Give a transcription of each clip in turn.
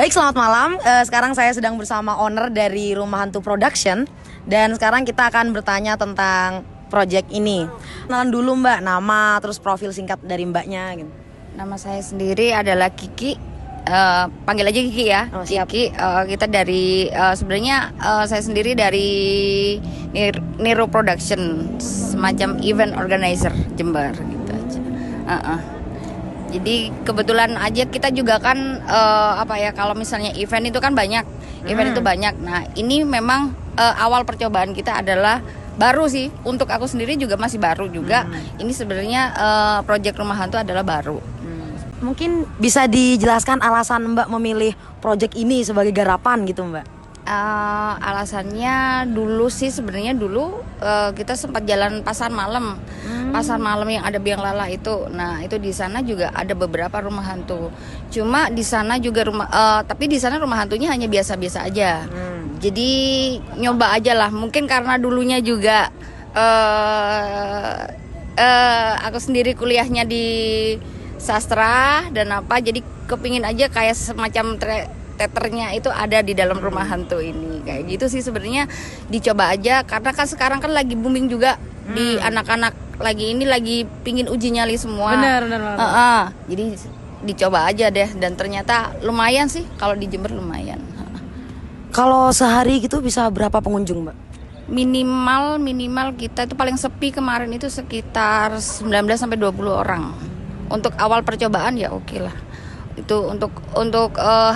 Baik, selamat malam. Sekarang saya sedang bersama owner dari Rumah Hantu Production. Dan sekarang kita akan bertanya tentang project ini. Kenalan dulu Mbak, nama terus profil singkat dari Mbaknya gitu. Nama saya sendiri adalah Kiki. Panggil aja Kiki ya. Oh, siap. Kiki. Kita dari sebenarnya saya sendiri dari Nero Production, semacam event organizer Jember gitu aja. Jadi kebetulan aja kita juga kan kalau misalnya event itu kan banyak, event itu banyak. Nah ini memang awal percobaan kita adalah baru sih, untuk aku sendiri juga masih baru juga. Ini sebenarnya project Rumah Hantu adalah baru. Mungkin bisa dijelaskan alasan Mbak memilih project ini sebagai garapan gitu Mbak? Alasannya dulu sih sebenarnya dulu kita sempat jalan pasar malam yang ada biang lala itu. Nah itu di sana juga ada beberapa rumah hantu. Cuma di sana juga tapi di sana rumah hantunya hanya biasa-biasa aja. Jadi nyoba aja lah. Mungkin karena dulunya juga aku sendiri kuliahnya di sastra dan apa. Jadi kepingin aja kayak semacam teaternya itu ada di dalam rumah hantu ini, kayak gitu sih sebenarnya. Dicoba aja karena kan sekarang kan lagi booming juga di anak-anak, lagi pingin uji nyali semua. Benar. Jadi dicoba aja deh, dan ternyata lumayan sih kalau di Jember, lumayan. Kalau sehari gitu bisa berapa pengunjung Mbak? Minimal kita itu paling sepi kemarin itu sekitar 19 sampai 20 orang. Untuk awal percobaan ya oke lah. Itu untuk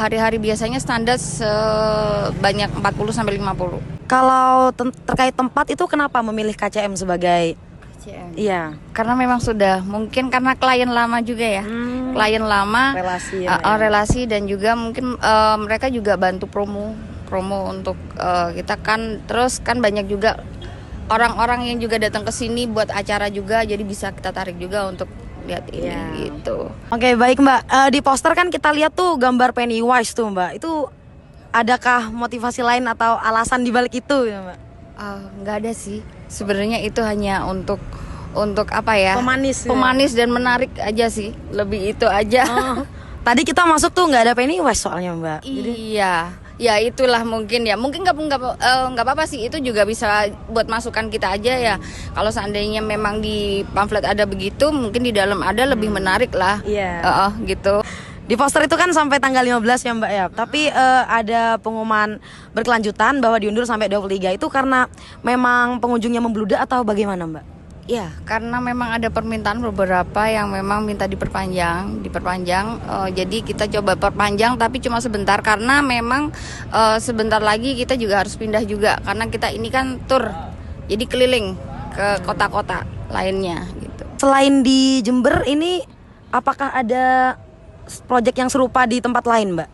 hari-hari biasanya standar sebanyak 40 sampai 50. Kalau terkait tempat itu kenapa memilih KCM sebagai KCM? Iya, Karena memang sudah mungkin karena klien lama juga ya. Klien lama, relasi ya, relasi, dan juga mungkin mereka juga bantu promo untuk kita kan. Terus kan banyak juga orang-orang yang juga datang ke sini buat acara juga, jadi bisa kita tarik juga untuk lihat ini gitu. Oke, baik Mbak. Di poster kan kita lihat tuh gambar Pennywise tuh Mbak. Itu adakah motivasi lain atau alasan di balik itu ya Mbak? Nggak ada sih. Sebenarnya itu hanya untuk apa ya? Pemanis dan menarik aja sih. Lebih itu aja. Tadi kita masuk tuh nggak ada Pennywise soalnya Mbak. Iya. Ya itulah mungkin nggak apa-apa sih, itu juga bisa buat masukan kita aja ya. Kalau seandainya memang di pamflet ada begitu, mungkin di dalam ada lebih menarik lah. Iya. Gitu. Di poster itu kan sampai tanggal 15 ya Mbak ya. Tapi ada pengumuman berkelanjutan bahwa diundur sampai 23. Itu karena memang pengunjungnya membludak atau bagaimana Mbak? Ya, karena memang ada permintaan beberapa yang memang minta diperpanjang. Jadi kita coba perpanjang, tapi cuma sebentar karena memang sebentar lagi kita juga harus pindah juga, karena kita ini kan tour, jadi keliling ke kota-kota lainnya gitu. Selain di Jember ini, apakah ada proyek yang serupa di tempat lain Mbak?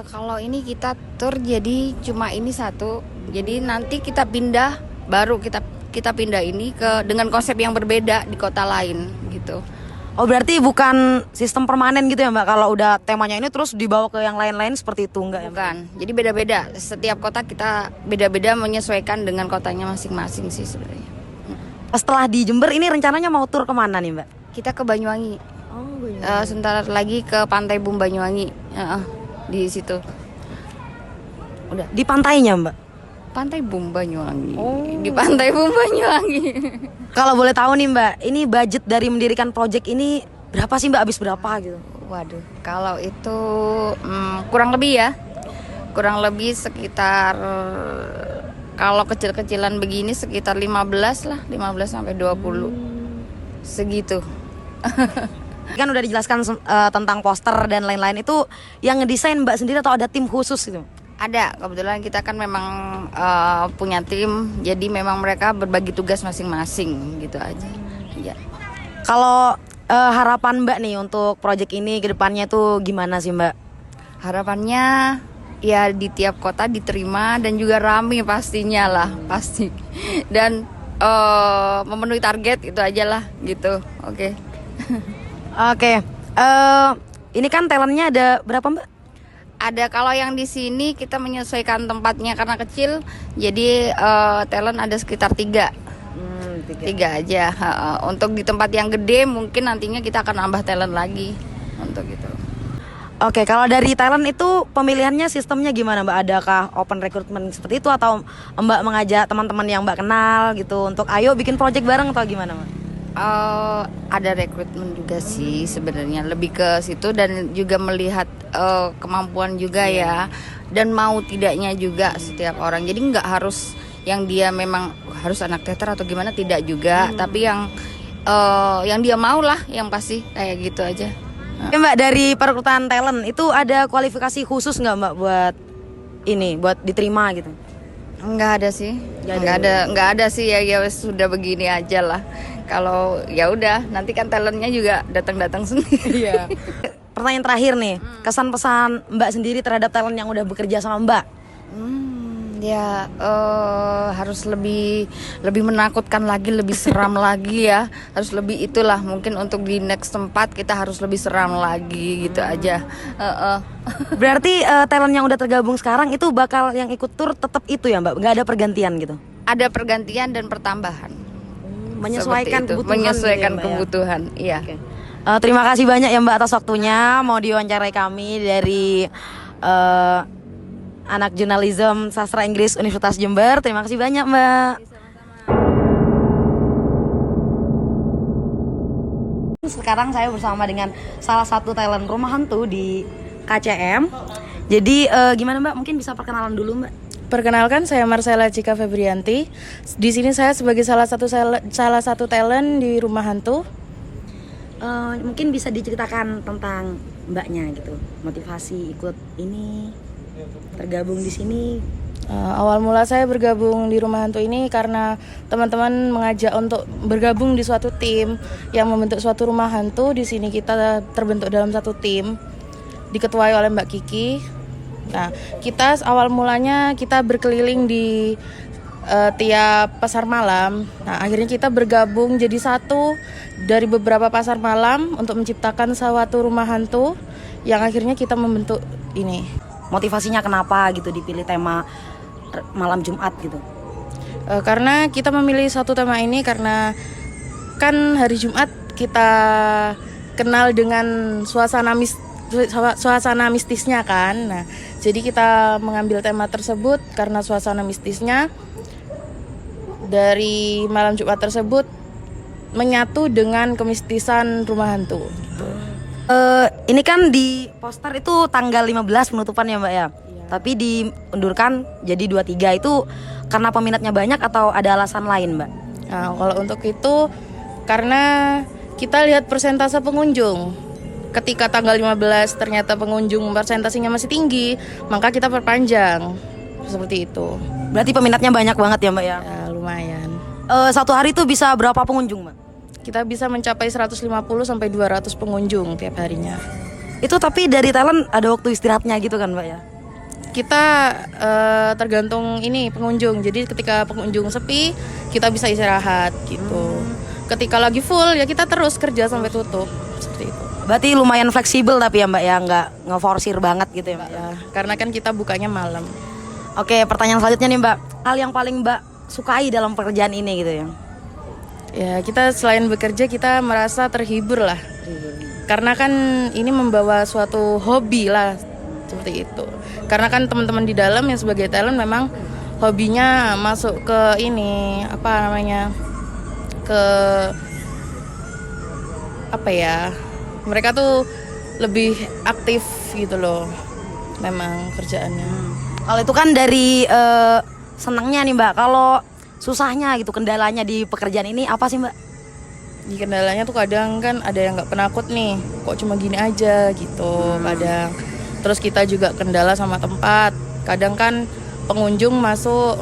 Kalau ini kita tour jadi cuma ini satu. Jadi nanti kita pindah, baru kita pindah ini dengan konsep yang berbeda di kota lain gitu. Oh berarti bukan sistem permanen gitu ya Mbak? Kalau udah temanya ini terus dibawa ke yang lain-lain seperti itu enggak ya Mbak? Bukan, jadi beda-beda. Setiap kota kita beda-beda menyesuaikan dengan kotanya masing-masing sih sebenarnya. Setelah di Jember ini rencananya mau tur kemana nih Mbak? Kita ke Banyuwangi. Oh Banyuwangi. Sebentar lagi ke Pantai Bum Banyuwangi. Di situ. Udah. Di pantainya Mbak? Pantai Bum Banyuwangi. Di Pantai Bum Banyuwangi. Kalau boleh tahu nih Mbak, ini budget dari mendirikan project ini berapa sih Mbak? Habis berapa gitu? Waduh, kalau itu kurang lebih sekitar, kalau kecil-kecilan begini sekitar 15 sampai 20. Segitu. Kan udah dijelaskan tentang poster dan lain-lain, itu yang ngedesain Mbak sendiri atau ada tim khusus gitu? Ada, kebetulan kita kan memang punya tim, jadi memang mereka berbagi tugas masing-masing gitu aja. Ya. Kalau harapan Mbak nih untuk project ini ke depannya tuh gimana sih Mbak? Harapannya ya di tiap kota diterima dan juga rame pastinya lah, pasti. Dan memenuhi target itu aja lah gitu. Oke. Oke. Ini kan talentnya ada berapa Mbak? Ada, kalau yang di sini kita menyesuaikan tempatnya karena kecil, jadi talent ada sekitar 3. Tiga aja. Untuk di tempat yang gede mungkin nantinya kita akan nambah talent lagi untuk itu. Oke, kalau dari talent itu pemilihannya sistemnya gimana Mbak? Adakah open recruitment seperti itu atau Mbak mengajak teman-teman yang Mbak kenal gitu untuk ayo bikin project bareng atau gimana Mbak? Ada rekrutmen juga sih sebenarnya, lebih ke situ dan juga melihat kemampuan juga ya, dan mau tidaknya juga setiap orang. Jadi nggak harus yang dia memang harus anak teater atau gimana, tidak juga, tapi yang dia mau lah, yang pasti kayak gitu aja. Oke Mbak, dari perekrutan talent itu ada kualifikasi khusus nggak Mbak buat ini, buat diterima gitu? Nggak ada sih, nggak ada sih, ya sudah begini aja lah. Kalau ya udah, nanti kan talentnya juga datang sendiri. Iya. Pertanyaan terakhir nih, kesan pesan Mbak sendiri terhadap talent yang udah bekerja sama Mbak? Ya harus lebih menakutkan lagi, lebih seram lagi ya. Harus lebih itulah, mungkin untuk di next tempat kita harus lebih seram lagi gitu aja. Berarti talent yang udah tergabung sekarang itu bakal yang ikut tur tetap itu ya Mbak? Nggak ada pergantian gitu? Ada pergantian dan pertambahan. Menyesuaikan kebutuhan. Menyesuaikan gitu ya, Mbak, kebutuhan, iya. Okay. Terima kasih banyak ya Mbak atas waktunya mau diwawancarai kami dari anak jurnalisme sastra Inggris Universitas Jember. Terima kasih banyak Mbak. Sekarang saya bersama dengan salah satu talent rumah hantu di KCM. Jadi gimana Mbak? Mungkin bisa perkenalan dulu Mbak. Perkenalkan, saya Marcella Cika Febrianti. Di sini saya sebagai salah satu talent di rumah hantu. Mungkin bisa diceritakan tentang Mbaknya gitu, motivasi ikut ini, tergabung di sini. Awal mula saya bergabung di rumah hantu ini karena teman-teman mengajak untuk bergabung di suatu tim yang membentuk suatu rumah hantu. Di sini kita terbentuk dalam satu tim, diketuai oleh Mbak Kiki. Nah, kita awal mulanya kita berkeliling di tiap pasar malam. Nah, akhirnya kita bergabung jadi satu dari beberapa pasar malam untuk menciptakan suatu rumah hantu yang akhirnya kita membentuk ini. Motivasinya kenapa gitu dipilih tema malam Jumat gitu? Karena kita memilih satu tema ini karena kan hari Jumat kita kenal dengan suasana mistisnya kan. Nah, jadi kita mengambil tema tersebut karena suasana mistisnya dari malam Jumat tersebut menyatu dengan kemistisan rumah hantu. Ini kan di poster itu tanggal 15 penutupan ya Mbak ya? Iya. Tapi diundurkan jadi 23 itu karena peminatnya banyak atau ada alasan lain Mbak? Nah, kalau untuk itu karena kita lihat persentase pengunjung. Ketika tanggal 15 ternyata pengunjung persentasenya masih tinggi, maka kita perpanjang. Seperti itu. Berarti peminatnya banyak banget ya Mbak ya? Ya, lumayan. Satu hari itu bisa berapa pengunjung Mbak? Kita bisa mencapai 150 sampai 200 pengunjung tiap harinya. Itu tapi dari talent ada waktu istirahatnya gitu kan Mbak ya? Kita tergantung ini pengunjung. Jadi ketika pengunjung sepi, kita bisa istirahat gitu. Ketika lagi full ya kita terus kerja sampai tutup. Seperti itu. Berarti lumayan fleksibel tapi ya Mbak ya, nggak ngeforsir banget gitu ya Mbak ya? Karena kan kita bukanya malam. Oke, pertanyaan selanjutnya nih Mbak. Hal yang paling Mbak sukai dalam pekerjaan ini gitu ya? Ya, kita selain bekerja kita merasa terhibur lah. Karena kan ini membawa suatu hobi lah, seperti itu. Karena kan teman-teman di dalam yang sebagai talent memang hobinya masuk ke ini, apa namanya? Mereka tuh lebih aktif gitu loh. Memang kerjaannya. Kalau itu kan dari senangnya nih Mbak. Kalau susahnya gitu, kendalanya di pekerjaan ini apa sih Mbak? Di kendalanya tuh kadang kan ada yang nggak penakut nih, kok cuma gini aja gitu. Kadang terus kita juga kendala sama tempat. Kadang kan pengunjung masuk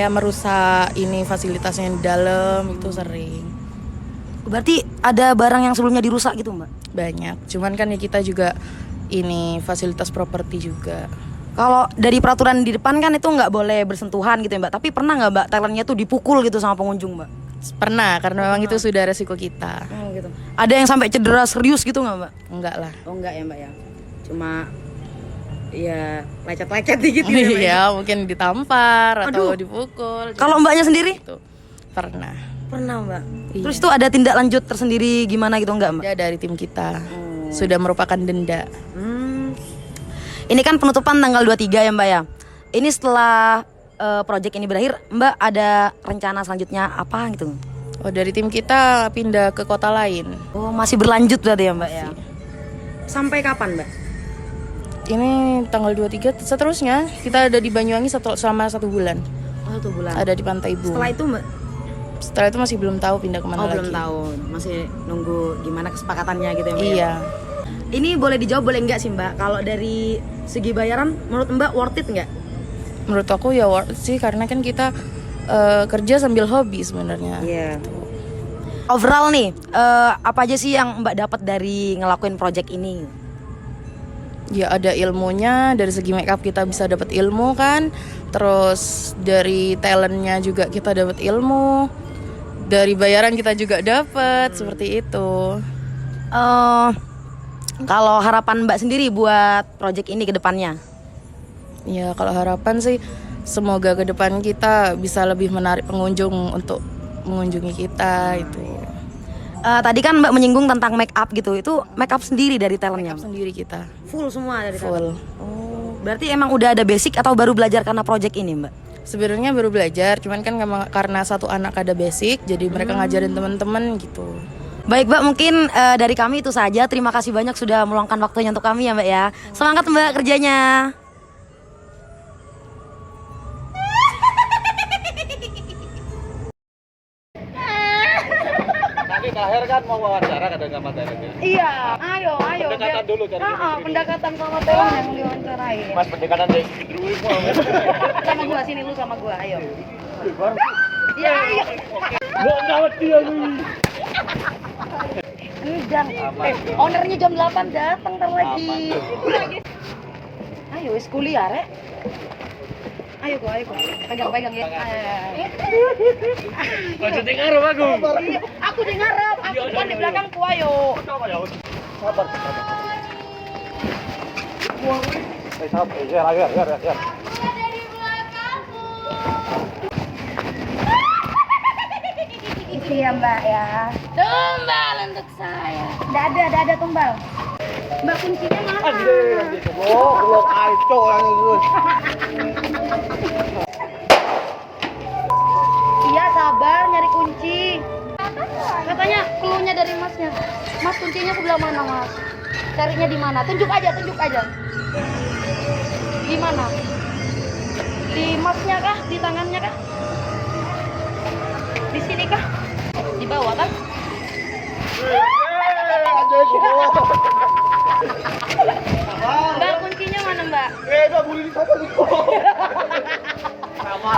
merusak ini fasilitasnya di dalam, itu sering. Berarti ada barang yang sebelumnya dirusak gitu Mbak? Banyak, cuman kan ya kita juga ini fasilitas properti juga. Kalau dari peraturan di depan kan itu nggak boleh bersentuhan gitu ya Mbak. Tapi pernah nggak Mbak talentnya tuh dipukul gitu sama pengunjung Mbak? Pernah, karena memang itu sudah resiko kita. Gitu. Ada yang sampai cedera serius gitu nggak Mbak? Enggak lah. Oh enggak ya Mbak ya. Cuma ya lecet-lecet dikit gitu ya Mbak. Iya, mungkin ditampar atau dipukul. Kalau Mbaknya sendiri? Gitu. Pernah Mbak. Iya. Terus itu ada tindak lanjut tersendiri gimana gitu enggak Mbak? Ya dari tim kita. sudah merupakan denda. Ini kan penutupan tanggal 23 ya Mbak ya. Ini setelah project ini berakhir, Mbak ada rencana selanjutnya apa gitu? Oh, dari tim kita pindah ke kota lain. Oh, masih berlanjut berarti ya Mbak ya. Sampai kapan Mbak? Ini tanggal 23 seterusnya kita ada di Banyuwangi selama 1 bulan. Oh, 1 bulan. Ada di Pantai Ibu. Setelah itu Mbak? Setelah itu masih belum tahu pindah kemana lagi. Belum tahu. Masih nunggu gimana kesepakatannya gitu ya Mbak? Iya. Ini boleh dijawab boleh enggak sih Mbak? Kalau dari segi bayaran menurut Mbak worth it enggak? Menurut aku ya worth it sih, karena kan kita kerja sambil hobi sebenarnya. Iya. Overall nih, apa aja sih yang Mbak dapat dari ngelakuin project ini? Ya ada ilmunya, dari segi make up kita bisa dapat ilmu kan. Terus dari talentnya juga kita dapat ilmu. Dari bayaran kita juga dapat, seperti itu. Kalau harapan Mbak sendiri buat project ini ke depannya? Ya kalau harapan sih semoga ke depan kita bisa lebih menarik pengunjung untuk mengunjungi kita itu. Tadi kan Mbak menyinggung tentang make up gitu. Itu make up sendiri dari talentnya? Make up sendiri kita. Full semua dari Full. talent? Oh, berarti emang udah ada basic atau baru belajar karena project ini Mbak? Sebenarnya baru belajar, cuman kan karena satu anak ada basic, jadi mereka ngajarin teman-teman gitu. Baik Mbak, mungkin dari kami itu saja. Terima kasih banyak sudah meluangkan waktunya untuk kami ya Mbak ya. Semangat Mbak kerjanya. Nanti terakhir kan mau wawancara kadang sama talentnya. Iya, ayo. Pendekatan dulu cari Pendekatan sama talent yang diwawancarai. Mas pendekatan dari dulu mau. Sama gua sini, lu sama gua, ayo. Iya, ayo. Gua ngawet dia lu. Ini jam. Ownernya jam 8 datang ntar lagi. Ayo, wis kuliah, Rek. Ayo gua. Pegang ya. Aja dengar aku. Iya, aku di ngarep, aku kan di belakangku, ayo. Sabar. Sabar. Ya. Iya Mbak ya. Tumbal untuk saya. Dada tumbal. Mbak kuncinya mana? Belum aco yang itu. Iya sabar nyari kunci. Katanya cluenya dari masnya. Mas kuncinya sebelah mana mas? Carinya di mana? Tunjuk aja. Di mana? Di masnya kah? Di tangannya kah? Di sini kah? Di bawah kan? Mbak kuncinya mana mbak? Enggak boleh disapa di kok. Sama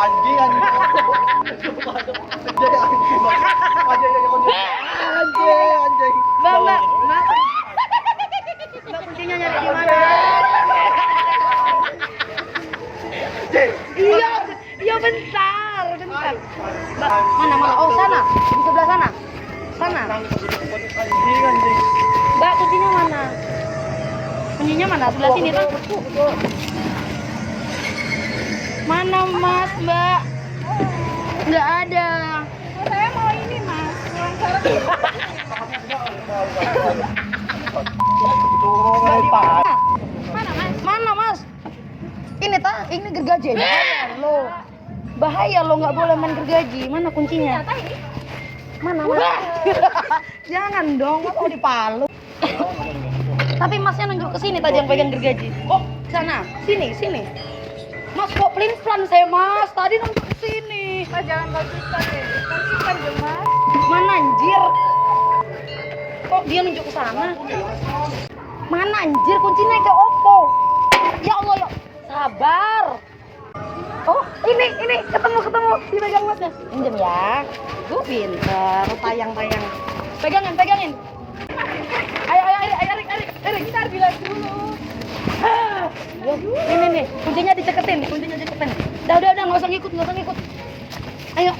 anjing. Anjing. Mbak kuncinya nyari di mana? Iya bentar. Mbak, mana? Oh sana, di sebelah sana. Mbak kuncinya mana? Kuncinya mana? Sebelah sini kan? Mana mas, Mbak? Nggak ada. Saya mau ini mas. Mana mas? Ini gergaji. Bahaya lo nggak boleh main gergaji. Mana kuncinya? Mana? Jangan dong, mau dipalu. Tapi masnya nunjuk ke sini tadi yang pegang gergaji. Oh, sana, sini. Mas kok pelin-pelan saya mas? Tadi nunjuk ke sini. Mas jangan konsisten dong mas. Mana anjir? Kok dia nunjuk ke sana? Mana anjir kuncinya ke Oppo? Ya Allah ya. Sabar. Oh, ini ketemu dipegang masnya. Pinjam ya. Gue pinter, tayang. Pegangin. Ayo, Erik, ntar bilang dulu. Nih, kuncinya diceketin. Udah, nggak usah ngikut. Ayo.